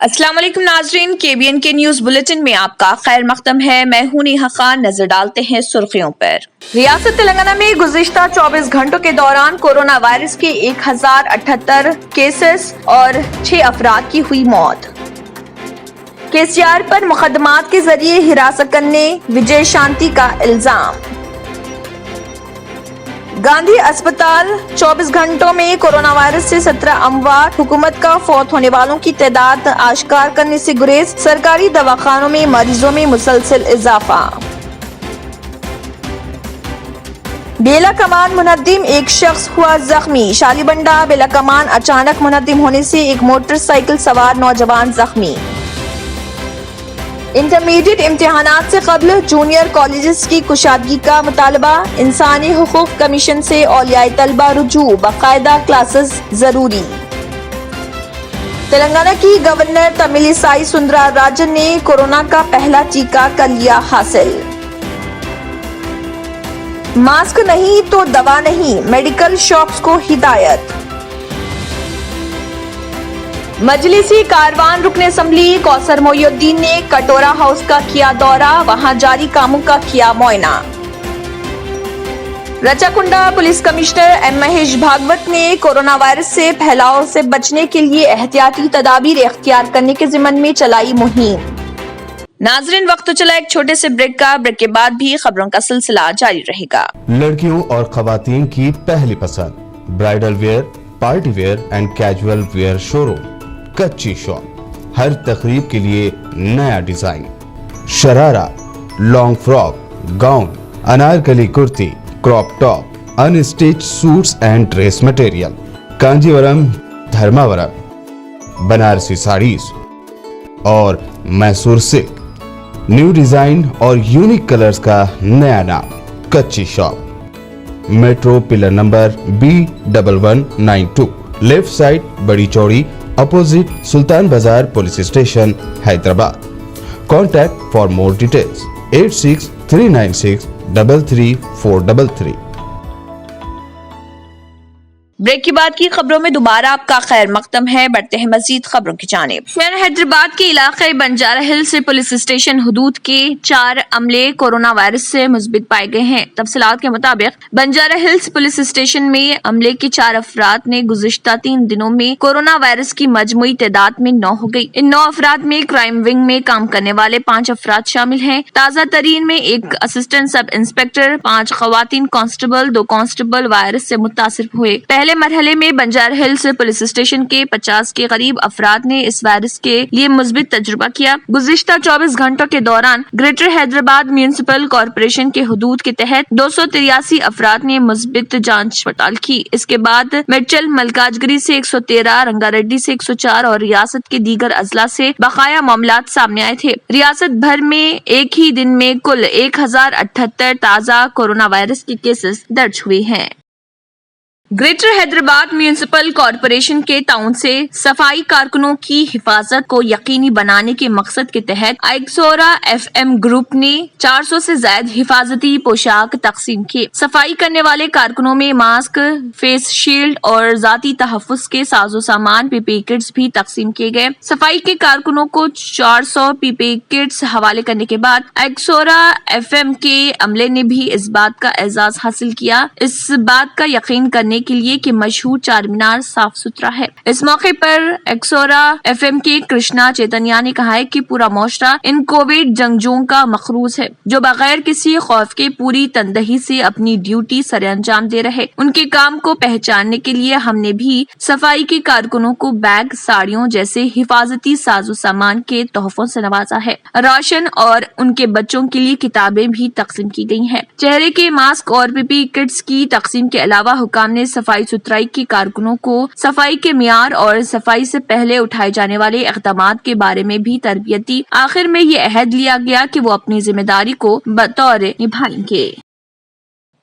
अस्सलाम वालेकुम नाजरीन, KBN के न्यूज बुलेटिन में आपका खैर मकदम है। मैं हूं नेहा खान। नजर डालते हैं सुर्खियों पर। रियासत तेलंगाना में गुज़िश्ता 24 घंटों के दौरान कोरोना वायरस के 1078 केसेस और 6 अफराद की हुई मौत। KCR पर मुकदमात के जरिए हिरासत करने विजय शांति का इल्जाम। गांधी अस्पताल 24 घंटों में कोरोना वायरस से 17 अमवात। हुकूमत का फौत होने वालों की तादाद आश्कार करने से गुरेज। सरकारी दवाखानों में मरीजों में मुसलसल इजाफा। बेला कमान मुनद्दिम एक शख्स हुआ जख्मी। शालीबंडा बेला कमान अचानक मुनद्दिम होने से एक मोटरसाइकिल सवार नौजवान जख्मी। इंटरमीडिएट इम्तिहानात से कबल जूनियर कॉलेजेस की कुशादगी का मुतालबा। इंसानी हुकूक कमीशन से औलियाए तलबा रुजू, बाकायदा क्लासेस जरूरी। तेलंगाना की गवर्नर तमिलिसाई सुंदरराजन ने कोरोना का पहला टीका कर लिया हासिल। मास्क नहीं तो दवा नहीं, मेडिकल शॉप्स को हिदायत। मजलिसी कारवान रुकने असम्बली कौसर मोइनुद्दीन ने कटोरा हाउस का किया दौरा। वहां जारी कामों का किया मुआयना। Rachakonda police commissioner M Mahesh Bhagwat ने कोरोना वायरस से फैलाव से बचने के लिए एहतियाती तदाबीर इख्तियार करने के जिम्मन में चलाई मुहिम। नाजरीन, वक्त तो चला एक छोटे से ब्रेक का। ब्रेक के बाद भी खबरों का सिलसिला जारी रहेगा। लड़कियों और खवातीन की पहली पसंद bridal wear, party wear and casual wear showroom Kachchi shop. हर तकरीब के लिए नया design, sharara, long frock, gown, Anarkali kurti, crop top, unstitch suits and dress material, Kanjeevaram, Dharmavaram, Banarasi saris और मैसूर सिल्क। न्यू डिजाइन और यूनिक कलर्स का नया नाम Kachchi shop. Metro pillar number B1192, left side Badi Chowdi, opposite Sultan Bazaar police station, Hyderabad. Contact for more details 8639633433। Break के बाद की खबरों में दोबारा आपका खैर मकदम है। बढ़ते हैं मजीद खबरों की जानिब। शहर हैदराबाद के इलाके बंजारा हिल्स पुलिस स्टेशन हुदूद के 4 अमले कोरोना वायरस से मुस्बित पाए गए हैं। तफसीलात के मुताबिक बंजारा हिल्स पुलिस स्टेशन में अमले के 4 अफराद ने गुज़िश्ता 3 दिनों में कोरोना वायरस की मजमुई तादाद में 9 हो गई। इन 9 अफराद में क्राइम विंग में काम करने वाले 5 अफराद शामिल हैं। ताज़ा तरीन में एक असिस्टेंट सब इंस्पेक्टर, 5 खवातीन कांस्टेबल, 2 कांस्टेबल वायरस से मुतासिर हुए। पहले मरहले में बंजारा हिल्स पुलिस स्टेशन के 50 के करीब अफराद ने इस वायरस के लिए मुस्बित तजुर्बा किया। गुज़िश्ता 24 घंटों के दौरान ग्रेटर हैदराबाद म्यूनिसिपल कॉर्पोरेशन के हुदूद के तहत 283 अफराद ने मुस्बित जांच पड़ताल की। इसके बाद मिर्चल मलकाजगिरी से 113, रंगारेड्डी से 104 और रियासत के दीगर अजला से बकाया मामलात सामने आए थे। रियासत भर में एक ही दिन में कुल 1078 ताज़ा कोरोना वायरस के केसेस दर्ज हुए हैं। ग्रेटर हैदराबाद म्यूनिसिपल कॉर्पोरेशन के ताउन से सफाई कारकुनों की हिफाजत को यकीनी बनाने के मकसद के तहत एक्सोरा FM ग्रुप ने 400 से ज्यादा हिफाजती पोशाक तकसीम किए। सफाई करने वाले कारकुनों में मास्क, फेस शील्ड और जाती तहफ्फुज के साजो सामान PPE किट्स भी तकसीम किए गए। सफाई के कारकुनों को 400 PPE किट्स हवाले करने के बाद एक्सोरा FM के अमले ने भी इस बात का एजाज हासिल किया, इस बात का यकीन करने के लिए कि मशहूर चार मीनार साफ सुथरा है। इस मौके पर एक्सोरा FM के कृष्णा चैतन्या ने कहा है कि पूरा मोशरा इन कोविड जंगजुओं का मखरूज है, जो बगैर किसी खौफ के पूरी तनदही से अपनी ड्यूटी सरे अंजाम दे रहे। उनके काम को पहचानने के लिए हमने भी सफाई के कारकुनों को बैग, साड़ियों जैसे हिफाजती साजो सामान के तोहफों से नवाजा है। राशन और उनके बच्चों के लिए किताबें भी तकसीम की गई हैं। चेहरे के मास्क और PPE किट्स की तकसीम के अलावा हुकाम ने सफाई सुथराई के कारकुनों को सफाई के मियार और सफाई से पहले उठाए जाने वाले इक़दामात के बारे में भी तरबियती। आखिर में ये अहद लिया गया कि वो अपनी जिम्मेदारी को बतौर निभाएंगे।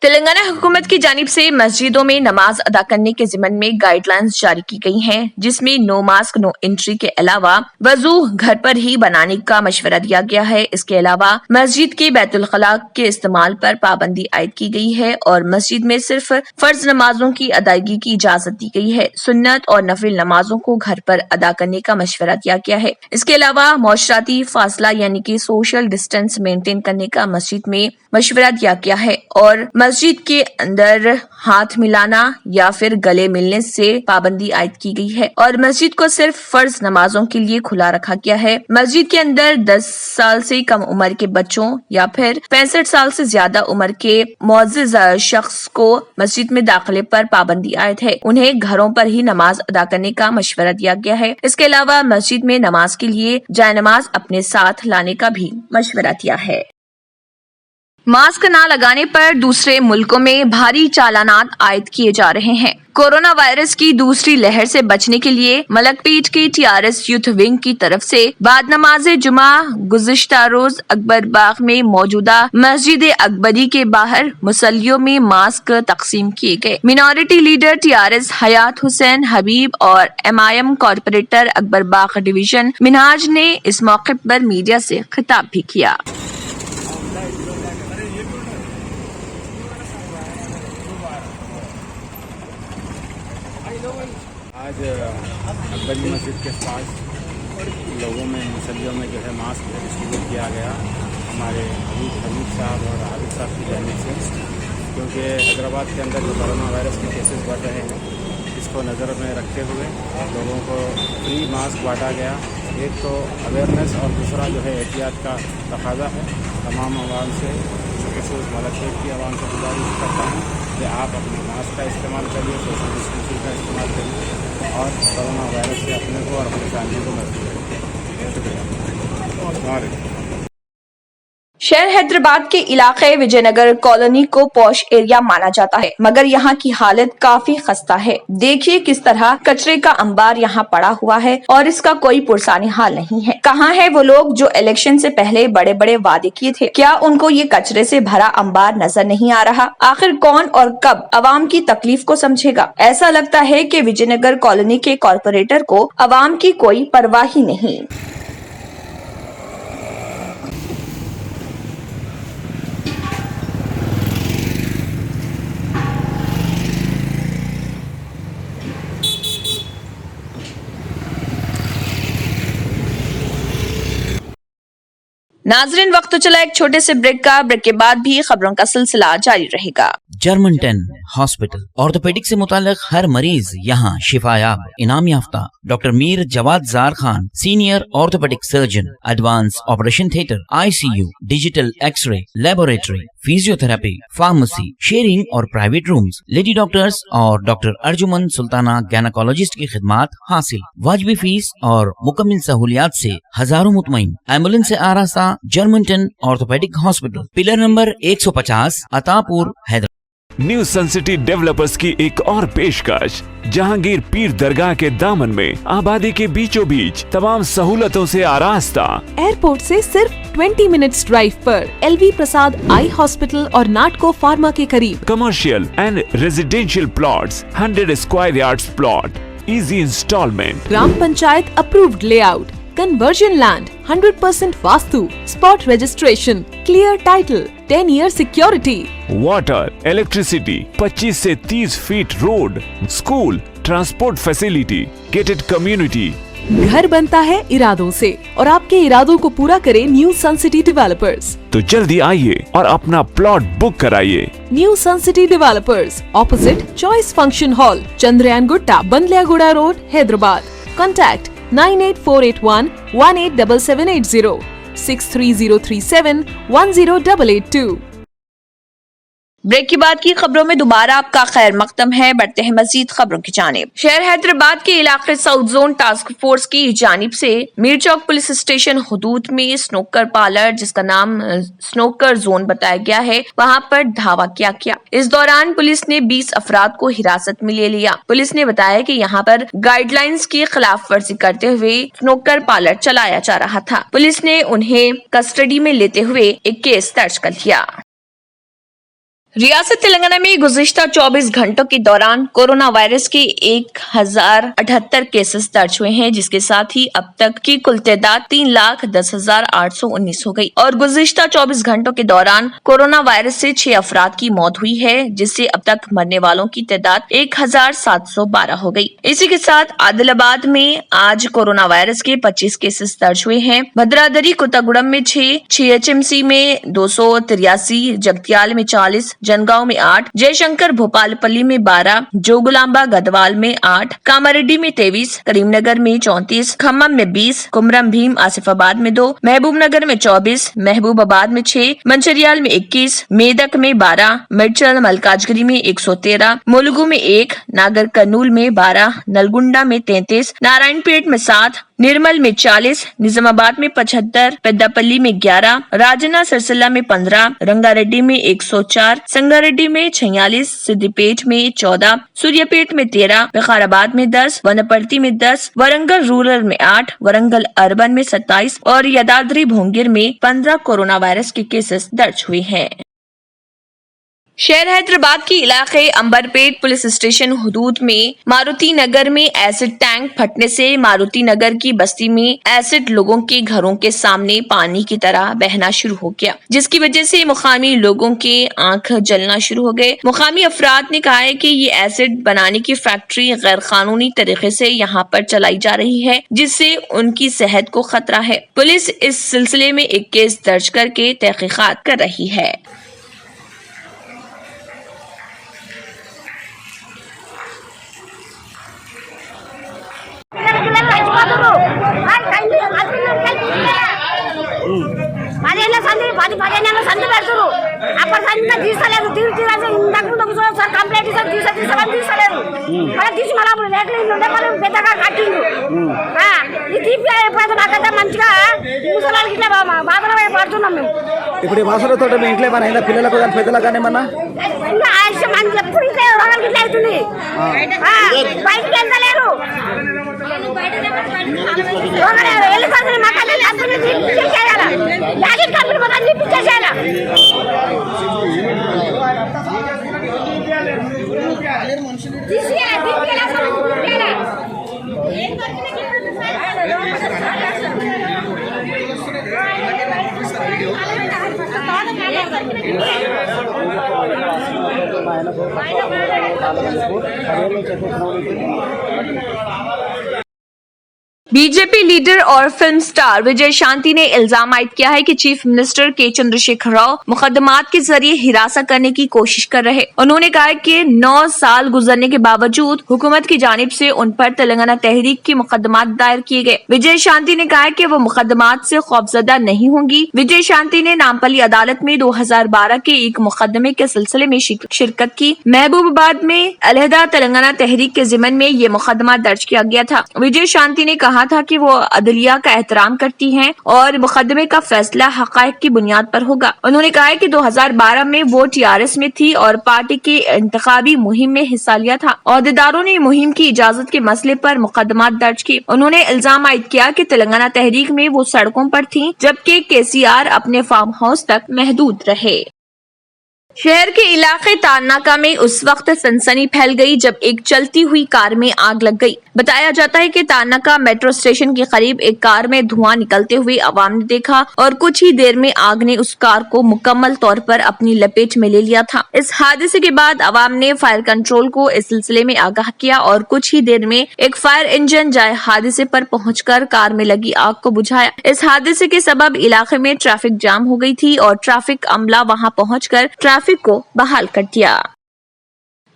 तेलंगाना हुकूमत की जानिब से मस्जिदों में नमाज अदा करने के ज़िम्मन में गाइडलाइंस जारी की गई हैं, जिसमें नो मास्क नो एंट्री के अलावा वजू घर पर ही बनाने का मशवरा दिया गया है। इसके अलावा मस्जिद के बैतुल खला के इस्तेमाल पर पाबंदी आयद की गई है और मस्जिद में सिर्फ फर्ज नमाजों की अदायगी की इजाजत दी गई है। सुन्नत और नफिल नमाजों को घर पर अदा करने का मशवरा दिया गया है। इसके अलावा मौशराती फासला यानी कि सोशल डिस्टेंस मेंटेन करने का मस्जिद में मशवरा दिया गया है और मस्जिद के अंदर हाथ मिलाना या फिर गले मिलने से पाबंदी आयद की गई है और मस्जिद को सिर्फ फर्ज नमाजों के लिए खुला रखा गया है। मस्जिद के अंदर 10 साल से कम उम्र के बच्चों या फिर 65 साल से ज्यादा उम्र के मुअज्जिज शख्स को मस्जिद में दाखिले पर पाबंदी आयद है। उन्हें घरों पर ही नमाज अदा करने का मशवरा दिया गया है। इसके अलावा मस्जिद में नमाज के लिए जायनमाज अपने साथ लाने का भी मशवरा दिया है। मास्क न लगाने पर दूसरे मुल्कों में भारी चालानात आयद किए जा रहे हैं। कोरोना वायरस की दूसरी लहर से बचने के लिए मलकपेट के TRS यूथ विंग की तरफ से बाद नमाज जुमा गुज़िश्ता रोज अकबर बाग में मौजूदा मस्जिद अकबरी के बाहर मुसल्लियों में मास्क तकसीम किए गए। मिनॉरिटी लीडर TRS हयात हुसैन हबीब और MIM कॉर्पोरेटर अकबर बाग डिवीजन मिनहाज ने इस मौके पर मीडिया से खिताब भी किया। आज अकबरी मस्जिद के पास लोगों में मुसल्लियों में जो है मास्क डिस्ट्रीब्यूट किया गया हमारे हबीब साहब और आबिद साहब की जानिब से, क्योंकि हैदराबाद के अंदर जो कोरोना वायरस के केसेस बढ़ रहे हैं इसको नज़र में रखते हुए लोगों को फ्री मास्क बांटा गया। एक तो अवेयरनेस और दूसरा जो है एहतियात का तकाजा है। तमाम आवाम से खसूस मलकपेट की आवाम से गुजारिश करता हूँ कि आप अपने मास्क का इस्तेमाल करिए, सोशल डिस्टेंसिंग का इस्तेमाल करिए और कोरोना वायरस से अपने को और अपनी फैमिली को महफूज करिए। शुक्रिया। शहर हैदराबाद के इलाके विजयनगर कॉलोनी को पॉश एरिया माना जाता है, मगर यहाँ की हालत काफी खस्ता है। देखिए किस तरह कचरे का अंबार यहाँ पड़ा हुआ है और इसका कोई पुरसानी हाल नहीं है। कहाँ है वो लोग जो इलेक्शन से पहले बड़े बड़े वादे किए थे? क्या उनको ये कचरे से भरा अंबार नजर नहीं आ रहा? आखिर कौन और कब अवाम की तकलीफ को समझेगा? ऐसा लगता है कि विजयनगर कॉलोनी के कॉर्पोरेटर को अवाम की कोई परवाह ही नहीं। नाजरीन, वक्त तो चला एक छोटे से ब्रेक का। ब्रेक के बाद भी खबरों का सिलसिला जारी रहेगा। जर्मन 10 हॉस्पिटल ऑर्थोपेडिक से मुताल्लिक हर मरीज यहाँ शिफायाब। इनाम याफ्ता doctor Mir Jawad Zar Khan, senior orthopedic surgeon, advance operation theatre, ICU, digital x-ray, laboratory, physiotherapy, pharmacy, sharing और प्राइवेट रूम्स, लेडी डॉक्टर्स और डॉक्टर अर्जुमन सुल्ताना गैनाकोलॉजिस्ट की खिदमात हासिल। वाजिबी फीस और मुकम्मल सहूलियात से हजारों मुतमईन। एम्बुलेंस से आरास्ता German 10 orthopedic hospital, pillar number 150, Attapur, Hyderabad. New sun city developers की एक और पेशकश, जहांगीर पीर दरगाह के दामन में आबादी के बीचों बीच तमाम सहूलतों से आरास्ता। एयरपोर्ट से सिर्फ 20 मिनट्स ड्राइव पर LV प्रसाद आई हॉस्पिटल और नाटको फार्मा के करीब। Commercial and residential plots, 100 square yards plot, easy installment, gram panchayat approved layout, conversion land, 100% vastu, spot registration, clear title, 10 year security, water, electricity, 25 से 30 feet road, school, transport facility, gated community. घर बनता है इरादों से और आपके इरादों को पूरा करे न्यू सन सिटी डेवलपर्स। तो जल्दी आइए और अपना प्लॉट बुक कराइए। New sun city developers, opposite choice function hall, Chandrayan Gutta, Bandlaguda road, Hyderabad. Contact 98481 187780, 63037 10882। Break के बाद की खबरों में दोबारा आपका खैर मकदम है। बढ़ते हैं मजीद खबरों की जानिब। शहर हैदराबाद के इलाके साउथ जोन टास्क फोर्स की जानिब से मीर चौक पुलिस स्टेशन हुदूद में स्नोकर पार्लर, जिसका नाम स्नोकर जोन बताया गया है, वहां पर धावा किया गया। इस दौरान पुलिस ने 20 अफराद को हिरासत में ले लिया। पुलिस ने बताया कि यहाँ पर गाइडलाइंस की खिलाफ वर्जी करते हुए स्नोकर पार्लर चलाया जा रहा था। पुलिस ने उन्हें कस्टडी में लेते हुए एक केस दर्ज कर दिया। रियासत तेलंगाना में गुज़िश्ता 24 घंटों के दौरान कोरोना वायरस के 1078 केसेस दर्ज हुए हैं, जिसके साथ ही अब तक की कुल तादाद 3,10,819 हो गई और गुज़िश्ता 24 घंटों के दौरान कोरोना वायरस से 6 अफराद की मौत हुई है, जिससे अब तक मरने वालों की तादाद 1,712 हो गई। इसी के साथ आदिलाबाद में आज कोरोना वायरस के 25 केसेस दर्ज हुए हैं। भद्रादरी कोतागुड़म में 6, CHMC में 283, जगतियाल में 40, जनगांव में 8, जयशंकर भोपालपल्ली में 12, जोगुलांबा गदवाल में 8, कामारेड्डी में 23, करीमनगर में 34, खम्मम में 20, कुमरम भीम आसिफाबाद में 2, महबूबनगर में 24, महबूबाबाद में 6, मंचिरियाल में 21, मेदक में 12, मिर्चल मलकाजगिरी में 113, मुलुगु में 1, नागर कर्नूल में 12, नलगुंडा में 33, नारायणपेट में 7, निर्मल में 40, निजामाबाद में 75, पेद्दापल्ली में 11, राजन्ना सिरसिल्ला में 15, रंगारेड्डी में 104, संगारेड्डी में 46, सिद्दीपेट में 14, सूर्यापेट में 13, विकाराबाद में 10, वनपर्ती में 10, वरंगल रूरल में 8, वरंगल अर्बन में 27 और यादाद्री भोंगिर में 15 कोरोना वायरस के केसेस दर्ज हुए हैं। शहर हैदराबाद के इलाके अंबरपेट पुलिस स्टेशन हुदूद में मारुति नगर में एसिड टैंक फटने से मारुति नगर की बस्ती में एसिड लोगों के घरों के सामने पानी की तरह बहना शुरू हो गया, जिसकी वजह से मुकामी लोगों के आंख जलना शुरू हो गए। मुकामी अफराद ने कहा है कि ये एसिड बनाने की फैक्ट्री गैर कानूनी तरीके से यहाँ पर चलाई जा रही है, जिससे उनकी सेहत को खतरा है। पुलिस इस सिलसिले में एक केस दर्ज करके तहकीकात कर रही है। సందు పెడతారు అప్పుడు సంత తీసలేదు సార్ కంప్లైంట్ ఇస్తారు తీసని తీసలేదు మళ్ళీ తీసి మళ్ళీ అప్పుడు రేట్లు ఉండే మనం పెద్దగా కట్టిండు ఈ తీపి ఎప్పుడైతే నాకైతే మంచిగా ముసలాళ్ళకి ఇట్లా బాధలు పడుతున్నాం మేము. ఇప్పుడు ఈ వాసనతో మీ ఇంట్లో ఏమైనా అయినా పిల్లలకు కానీ పెద్దలకు కానీ ఏమన్నా ఇంకా ఆయుష్యం మనకి ఎప్పుడు ఇట్లా రోగాలకి ఇట్లా అవుతుంది, బయటికి వెళ్తలేరు వెళ్ళిపోతుంది. మాకు చేయాలా యాగిట్ కంపెనీ మొత్తం తీపిచ్చేసేయాలా. बीजेपी लीडर और फिल्म स्टार विजय शांति ने इल्जाम आयद किया है कि चीफ मिनिस्टर के चंद्रशेखर राव मुकदमात के जरिए हिरासत करने की कोशिश कर रहे। उन्होंने कहा कि 9 साल गुजरने के बावजूद हुकूमत की जानिब से उन पर तेलंगाना तहरीक के मुकदमात दायर किए गए। विजय शांति ने कहा कि वो मुकदमात से खौफजदा नहीं होंगी। विजय शांति ने नामपल्ली अदालत में 2012 के एक मुकदमे के सिलसिले में शिरकत की। महबूबाबाद में अलहदा तेलंगाना तहरीक के जिम्मन में ये मुकदमा दर्ज किया गया था। विजय शांति ने कहा था कि वो अदलिया का एहतराम करती हैं और मुकदमे का फैसला हकायक की बुनियाद पर होगा। उन्होंने कहा है कि 2012 में वो TRS में थी और पार्टी की इंतखाबी मुहिम में हिस्सा लिया था। अहदेदारों ने मुहिम की इजाजत के मसले पर मुकदमा दर्ज किए। उन्होंने इल्जाम आयद किया कि तेलंगाना तहरीक में वो सड़कों पर थी, जबकि KCR अपने फार्म हाउस तक महदूद रहे। शहर के इलाके तारनाका में उस वक्त सनसनी फैल गई जब एक चलती हुई कार में आग लग गई। बताया जाता है कि तारनाका मेट्रो स्टेशन के करीब एक कार में धुआं निकलते हुए आवाम ने देखा और कुछ ही देर में आग ने उस कार को मुकम्मल तौर पर अपनी लपेट में ले लिया था। इस हादसे के बाद आवाम ने फायर कंट्रोल को इस सिलसिले में आगाह किया और कुछ ही देर में एक फायर इंजन जाए हादसे पर पहुंचकर कार में लगी आग को बुझाया। इस हादसे के सबब इलाके में ट्रैफिक जाम हो गई थी और ट्रैफिक अमला वहां पहुंचकर ट्रैफिक को बहाल कर दिया।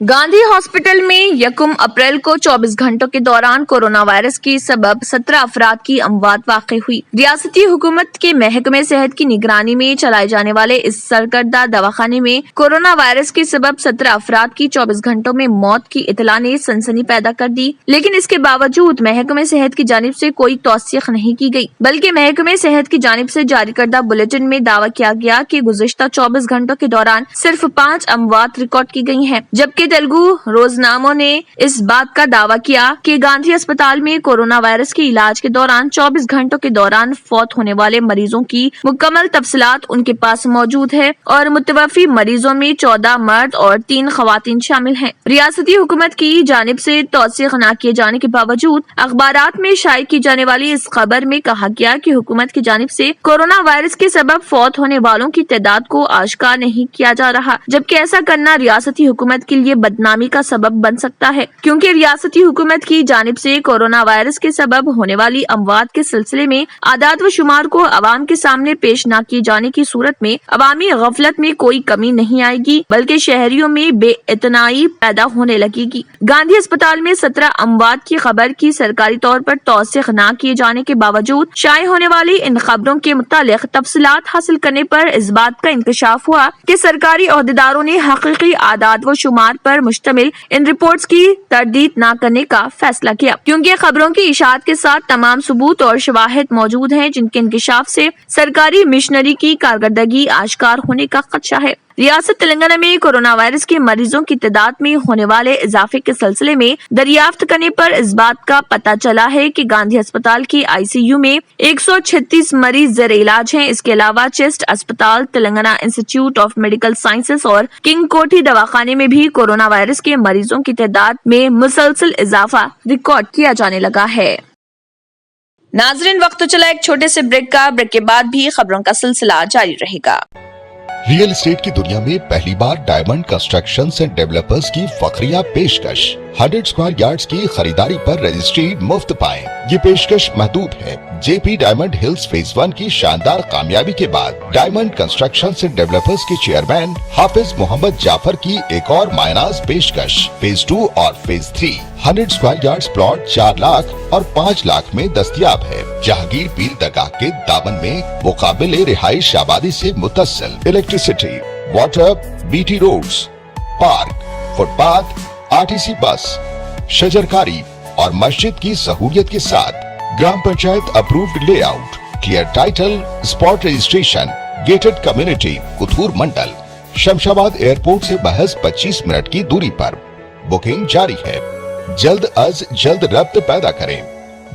गांधी हॉस्पिटल में 1 अप्रैल को 24 घंटों के दौरान कोरोना वायरस के सबब 17 अफराद की अमवात वाक़ई हुई। रियासती हुकूमत के महकमे सेहत की निगरानी में चलाए जाने वाले इस सरकर्दा दवाखाने में कोरोना वायरस के सबब 17 अफराद की 24 घंटों में मौत की इतला ने सनसनी पैदा कर दी। लेकिन इसके बावजूद महकमे सेहत की जानिब से कोई तौसीक नहीं की गई, बल्कि महकमे सेहत की जानिब से जारी करदा बुलेटिन में दावा किया गया कि गुज़िश्ता 24 घंटों के दौरान सिर्फ 5 अमवात रिकॉर्ड की गई हैं, जबकि के तेलुगु रोजनामों ने इस बात का दावा किया कि गांधी अस्पताल में कोरोना वायरस के इलाज के दौरान 24 घंटों के दौरान फौत होने वाले मरीजों की मुकम्मल तफसीलात उनके पास मौजूद है और मुतवफ़ी मरीजों में 14 मर्द और 3 खवातीन शामिल हैं। रियासती हुकूमत की जानिब से तौसीक न किए जाने के बावजूद अखबारात में शाये की जाने वाली इस खबर में कहा गया कि हुकूमत की जानिब से कोरोना वायरस के सबब फौत होने वालों की तादाद को आश्कार नहीं किया जा रहा, जबकि ऐसा करना रियासती हुकूमत के लिए बदनामी का सबब बन सकता है, क्योंकि रियासती हुकूमत की जानिब से कोरोना वायरस के सबब होने वाली अमवात के सिलसिले में आदाद व शुमार को अवाम के सामने पेश न किए जाने की सूरत में अवामी गफलत में कोई कमी नहीं आएगी, बल्कि शहरियों में बेइतनाई पैदा होने लगेगी। गांधी अस्पताल में 17 अमवात की खबर की सरकारी तौर पर तौसीक न किए जाने के बावजूद शाये होने वाली इन खबरों के मुतालिक तफसीलात हासिल करने पर इस बात का इंकशाफ हुआ कि सरकारी ओहदेदारों ने हकीकी आदाद व शुमार पर मुश्तमिल इन रिपोर्ट्स की तरदीद न करने का फैसला किया, क्योंकि खबरों की इशाअत के साथ तमाम सबूत और शवाहिद मौजूद हैं जिनके इंकशाफ से सरकारी मिशनरी की कारकर्दगी आश्कार होने का खदशा है। रियासत तेलंगाना में कोरोना वायरस के मरीजों की तादाद में होने वाले इजाफे के सिलसिले में दरियाफ्त करने पर इस बात का पता चला है कि गांधी अस्पताल की ICU में 136 मरीज ज़ेर इलाज हैं। इसके अलावा चेस्ट अस्पताल, Telangana institute of medical sciences और किंग कोठी दवाखाने में भी कोरोना वायरस के मरीजों की तादाद में मुसलसल इजाफा रिकॉर्ड किया जाने लगा है। नाजरीन, वक्त तो चला एक छोटे से ब्रेक का। ब्रेक के बाद भी खबरों का सिलसिला जारी रहेगा। रियल एस्टेट की दुनिया में पहली बार डायमंड कंस्ट्रक्शंस एंड डेवलपर्स की फखरिया पेशकश 100 स्क्वायर यार्ड्स की खरीदारी पर रजिस्ट्री मुफ्त पाएं। ये पेशकश महदूद है। जेपी डायमंड हिल्स फेज 1 की शानदार कामयाबी के बाद डायमंड कंस्ट्रक्शंस एंड डेवलपर्स के चेयरमैन हाफिज मोहम्मद जाफर की एक और मायनाज पेशकश फेज 2 और phase 3 100 square yards plot 4 lakh और 5 लाख में दस्तयाब है। जहांगीर पीर दरगाह के दामन में मुकाबिल रिहाइश आबादी से मुतस्सिल electricity, water, BT roads, park, footpath, RTC bus, शजरकारी और मस्जिद की सहूलियत के साथ ग्राम panchayat approved layout, clear title, spot registration, gated community, Kothur mandal, Shamshabad airport से महज 25 मिनट की दूरी पर। बुकिंग जारी है। जल्द अज जल्द रब्त पैदा करें।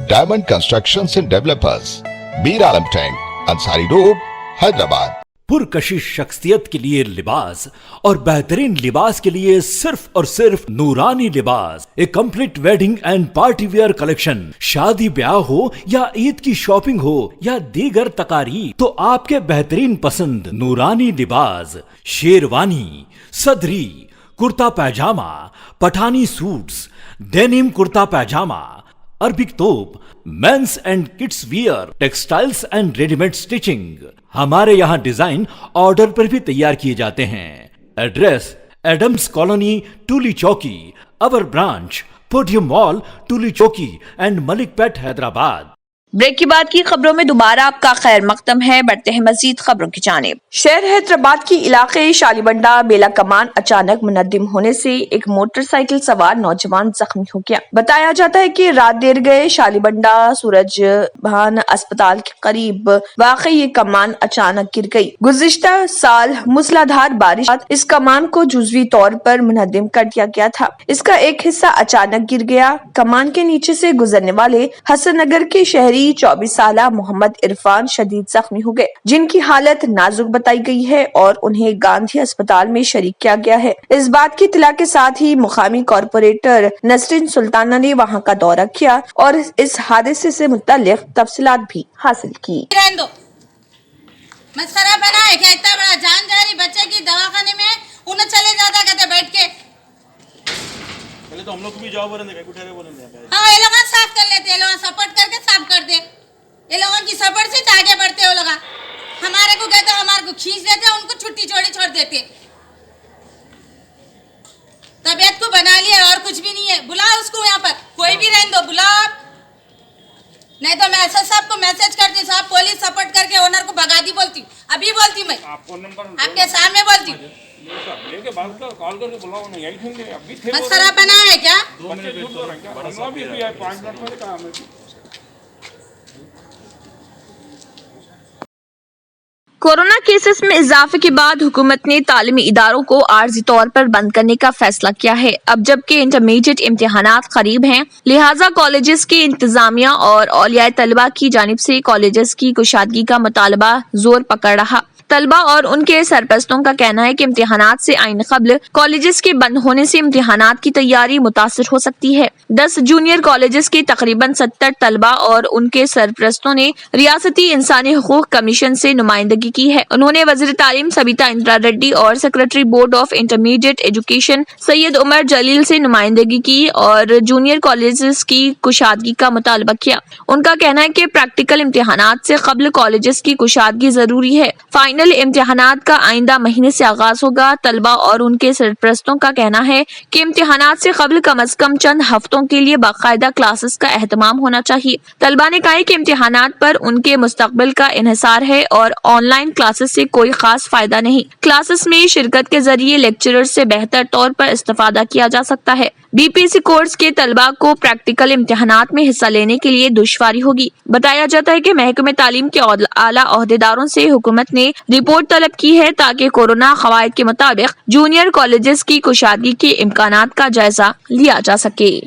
Diamond constructions and developers, Mir Alam tank, Ansari road, Hyderabad. पुरकशिश शख्सियत के लिए लिबास और बेहतरीन लिबास के लिए सिर्फ और सिर्फ नूरानी लिबास, a complete wedding and party wear collection. शादी ब्याह हो या ईद की शॉपिंग हो या दीगर तकारीब, तो आपके बेहतरीन पसंद नूरानी Libas, sherwani, sadri, kurta pyjama, Pathani suits, denim kurta pyjama, Arabic तोप, men's and kids wear, textiles and readymade stitching. हमारे यहाँ डिजाइन ऑर्डर पर भी तैयार किए जाते हैं। एड्रेस एडम्स कॉलोनी, टूली चौकी। अवर ब्रांच पोडियम मॉल, टूली चौकी एंड मलिकपेट, हैदराबाद। ब्रेक के बाद की खबरों में दोबारा आपका खैर मकदम है। बढ़ते हैं मजीद खबरों की जानिब। शहर हैदराबाद की इलाके शालीबंडा बेला कमान अचानक मुनद्दिम होने से एक मोटरसाइकिल सवार नौजवान जख्मी हो गया। बताया जाता है कि रात देर गए शालीबंडा सूरज भान अस्पताल के करीब वाकई ये कमान अचानक गिर गई। गुज़िश्ता साल मूसलाधार बारिश इस कमान को जुज़वी तौर पर मुनद्दिम कर दिया गया था। इसका एक हिस्सा अचानक गिर गया। कमान के नीचे से गुजरने वाले हसन नगर के शहरी 24 साला मोहम्मद इरफान शदीद जख्मी हो गए, जिनकी हालत नाजुक बताई गई है और उन्हें गांधी अस्पताल में शरीक किया गया है। इस बात की इत्तला के साथ ही मुकामी कॉर्पोरेटर नसरीन सुल्ताना ने वहां का दौरा किया और इस हादसे से मुताल्लिक तफसीलात भी हासिल की। मसखरा बना है क्या? इतना बड़ा जान जा रही बच्चे की दवाखाने में उन्हें चले जाता कहते बैठ के। पहले तो हम लोग भी जाओ बोलेंगे कुछ ठहरे बोलेंगे। हाँ, ये लोग साफ कर लेते हैं, ये लोग सपोर्ट करके साफ कर दे। ये लोगों की सपोर्ट से आगे बढ़ते हो लोग। हमारे को कहते हमारे को खींच देते, उनको छुट्टी छोड़ देते। तबीयत को बना लिया और कुछ भी नहीं है। बुलाओ उसको यहाँ पर, कोई भी रहने दो, बुलाओ। नहीं तो मैं एसएस साहब को मैसेज करती, साहब पुलिस सपोर्ट करके ओनर को भगा दी बोलती। अभी बोलती मैं आपके सामने बोलती। लेके बात कर, कॉल करके बुलाओ ना, यही थे अभी थे। मसखरा बना है क्या? 2 मिनट वेट करो, 5 मिनट में काम है। कोरोना केसेस में इजाफे के बाद हुकूमत ने तालीमी इदारों को आर्जी तौर पर बंद करने का फैसला किया है। अब जबकि इंटरमीडिएट इम्तिहानात करीब हैं, लिहाजा कॉलेजेस की इंतजामिया और औलियाए तलबा की जानिब से कॉलेजेस की कुशादगी का मुतालबा जोर पकड़ रहा। तलबा और उनके सरपरस्तों का कहना है कि इम्तिहानात से आइन क़ब्ल कॉलेजेस के बंद होने से इम्तिहानात की तैयारी मुतासर हो सकती है। 10 जूनियर कॉलेजेस के तकरीबन 70 तलबा और उनके सरपरस्तों ने रियासती इंसानी हुकूक कमीशन से नुमाइंदगी की है। उन्होंने वज़ीर तालीम सबिता इंदिरा रेड्डी और secretary board of intermediate education Syed Umar Jalil से नुमाइंदगी की और जूनियर कॉलेजेस की कुशादगी का मुतालबा किया। उनका कहना है कि प्रैक्टिकल इम्तिहानात से कब्ल कॉलेजेस की कुशादगी जरूरी है। फाइनल इम्तिहानात का आइंदा महीने से आगाज होगा। तलबा और उनके सरपरस्तों का कहना है कि इम्तिहानात से कब्ल कम अज कम चंद हफ्तों के लिए बाकायदा क्लासेस का एहतमाम होना चाहिए। तलबा ने कहा कि इम्तिहानात पर उनके मुस्तकबिल का इन्हिसार है और ऑनलाइन क्लासेस से कोई खास फायदा नहीं। क्लासेस में शिरकत के जरिए लेक्चरर से बेहतर तौर पर इस्तेफादा किया जा सकता है। बीपीसी कोर्स के तलबा को प्रैक्टिकल इम्तिहानात में हिस्सा लेने के लिए दुश्वारी होगी। बताया जाता है कि महकमे तालीम के आला ओहदेदारों से हुकूमत ने रिपोर्ट तलब की है ताकि कोरोना कवायद के मुताबिक जूनियर कॉलेजेस की कुशादगी के इम्कानात का जायजा लिया जा सके।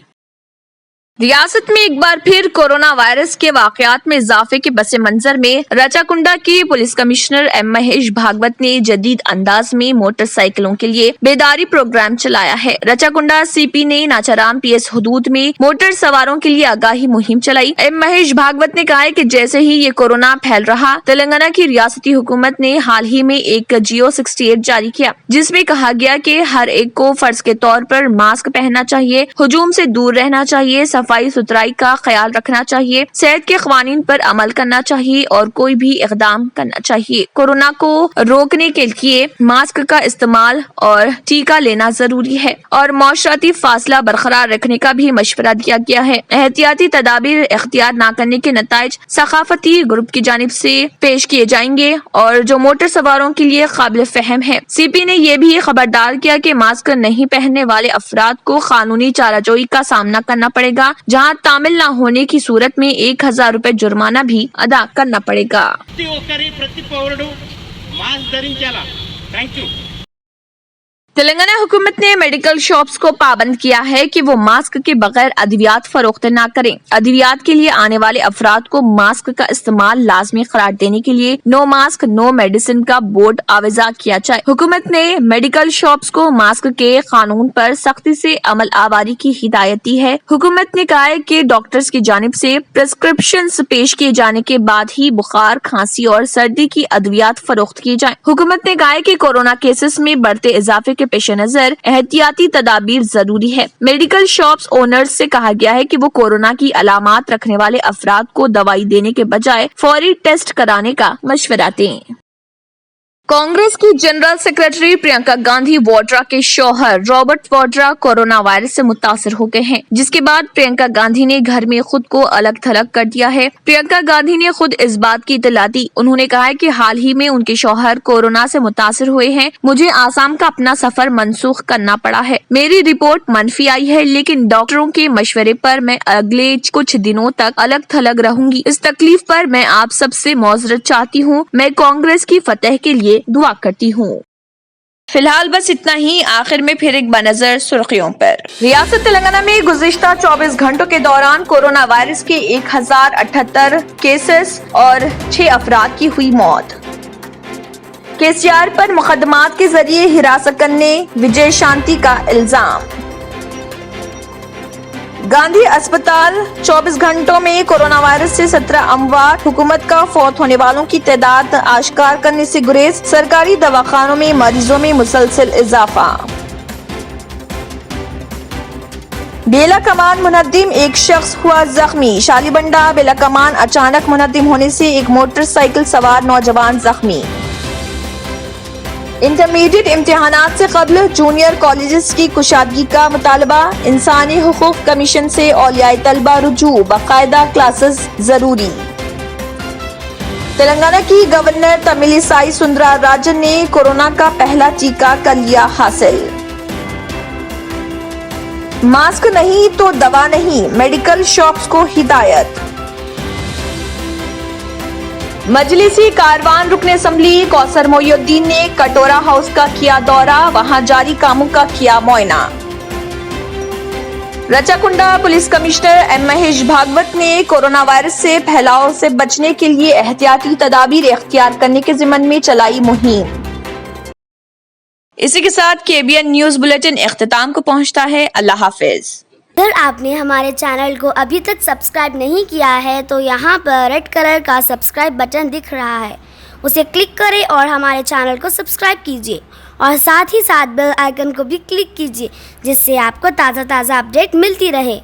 रियासत में एक बार फिर कोरोना वायरस के वाकयात में इजाफे के पस मंजर में रचाकुंडा के police commissioner M Mahesh Bhagwat ने जदीद अंदाज में मोटरसाइकिलों के लिए बेदारी प्रोग्राम चलाया है। रचाकुंडा सीपी ने नाचाराम पीएस हुदूद में मोटर सवारों के लिए आगाही मुहिम चलाई। एम महेश भागवत ने कहा है कि जैसे ही ये कोरोना फैल रहा, तेलंगाना की रियासती हुकूमत ने हाल ही में एक जियो 68 जारी किया, जिसमें कहा गया कि हर एक को फर्ज के तौर पर मास्क पहनना चाहिए, हुजूम से दूर रहना चाहिए, सफाई सुथराई का ख्याल रखना चाहिए, सेहत के क़वानीन पर अमल करना चाहिए और कोई भी इक़दाम करना चाहिए। कोरोना को रोकने के लिए मास्क का इस्तेमाल और टीका लेना जरूरी है और मौशराती फासला बरकरार रखने का भी मशवरा दिया गया है। एहतियाती तदाबीर इख्तियार न करने के नताइज सकाफती ग्रुप की जानिब से पेश किए जाएंगे और जो मोटर सवारों के लिए काबिल फहम है। सीपी ने यह भी खबरदार किया कि मास्क नहीं पहनने वाले अफराद को कानूनी चाराजोई का सामना करना पड़ेगा, जहां तामिल न होने की सूरत में 1000 रुपए जुर्माना भी अदा करना पड़ेगा। तेलंगाना हुकूमत ने मेडिकल शॉप्स को पाबंद किया है कि वो मास्क के बगैर अद्वियात फरोख्त न करें। अद्वियात के लिए आने वाले अफराद को मास्क का इस्तेमाल लाजमी करार देने के लिए नो मास्क नो मेडिसिन का बोर्ड आवेजा किया जाए। हुकूमत ने मेडिकल शॉप्स को मास्क के कानून पर सख्ती से अमल आवारी की हिदायत दी है। हुकूमत ने कहा है कि डॉक्टर्स की जानिब से प्रिस्क्रिप्शन पेश किए जाने के बाद ही बुखार, खांसी और सर्दी की अद्वियात फरोख्त की जाए। हुकूमत ने कहा है कि कोरोना केसेस में बढ़ते इजाफे के पेश नजर एहतियाती तदाबीर जरूरी है। मेडिकल शॉप्स ओनर्स से कहा गया है कि वो कोरोना की अलामात रखने वाले अफराद को दवाई देने के बजाय फौरी टेस्ट कराने का मशवरा दें। कांग्रेस की जनरल सेक्रेटरी प्रियंका गांधी वाड्रा के शौहर रॉबर्ट वाड्रा कोरोना वायरस से मुतासर हो गए हैं, जिसके बाद प्रियंका गांधी ने घर में खुद को अलग थलग कर दिया है। प्रियंका गांधी ने खुद इस बात की इतला दी। उन्होंने कहा है कि हाल ही में उनके शौहर कोरोना से मुतासर हुए हैं। मुझे आसाम का अपना सफर मनसूख करना पड़ा है। मेरी रिपोर्ट मनफी आई है, लेकिन डॉक्टरों के मशवरे पर मैं अगले कुछ दिनों तक अलग थलग रहूंगी। इस तकलीफ पर मैं आप सबसे मौजरत चाहती हूँ। मैं कांग्रेस की फतह के लिए दुआ करती हूँ। फिलहाल बस इतना ही। आखिर में फिर एक बनजर सुर्खियों पर। रियासत तेलंगाना में गुज़िश्ता 24 घंटों के दौरान कोरोना वायरस के 1078 केसेस और 6 अफराद की हुई मौत। केसीआर पर मुकदमात के जरिए हिरासत करने विजय शांति का इल्जाम। गांधी अस्पताल 24 घंटों में कोरोना वायरस से 17 अमवात। हुकूमत का फौत होने वालों की तादाद आश्कार करने से गुरेज। सरकारी दवाखानों में मरीजों में मुसलसल इजाफा। बेला कमान मुनद्दिम एक शख्स हुआ जख्मी। शालीबंडा बेला कमान अचानक मुनद्दिम होने से एक मोटरसाइकिल सवार नौजवान जख्मी। इंटरमीडिएट इम्तिहानात से कब्ल जूनियर कॉलेजेस की कुशादगी का मुतालबा। इंसानी हुकूक कमीशन से औलियाए तलबा रुजू, बाकायदा क्लासेस जरूरी। तेलंगाना की गवर्नर तमिलिसाई सुंदरा राजन ने कोरोना का पहला टीका कर लिया हासिल। मास्क नहीं तो दवा नहीं, मेडिकल शॉप्स को हिदायत। मजलिसी कारवान रुकन असम्बली कौसर मोइनुद्दीन ने कटोरा हाउस का किया दौरा, वहां जारी कामों का किया मुआयना। Rachakonda police commissioner M Mahesh Bhagwat ने कोरोना वायरस से फैलाव से बचने के लिए एहतियाती तदाबीर इख्तियार करने के जिम्मन में चलाई मुहिम। इसी के साथ KBN न्यूज बुलेटिन इख्तिताम को पहुंचता है। अल्लाह हाफिज। अगर आपने हमारे चैनल को अभी तक सब्सक्राइब नहीं किया है तो यहाँ पर रेड कलर का सब्सक्राइब बटन दिख रहा है, उसे क्लिक करें और हमारे चैनल को सब्सक्राइब कीजिए और साथ ही साथ बेल आइकन को भी क्लिक कीजिए, जिससे आपको ताज़ा अपडेट मिलती रहे।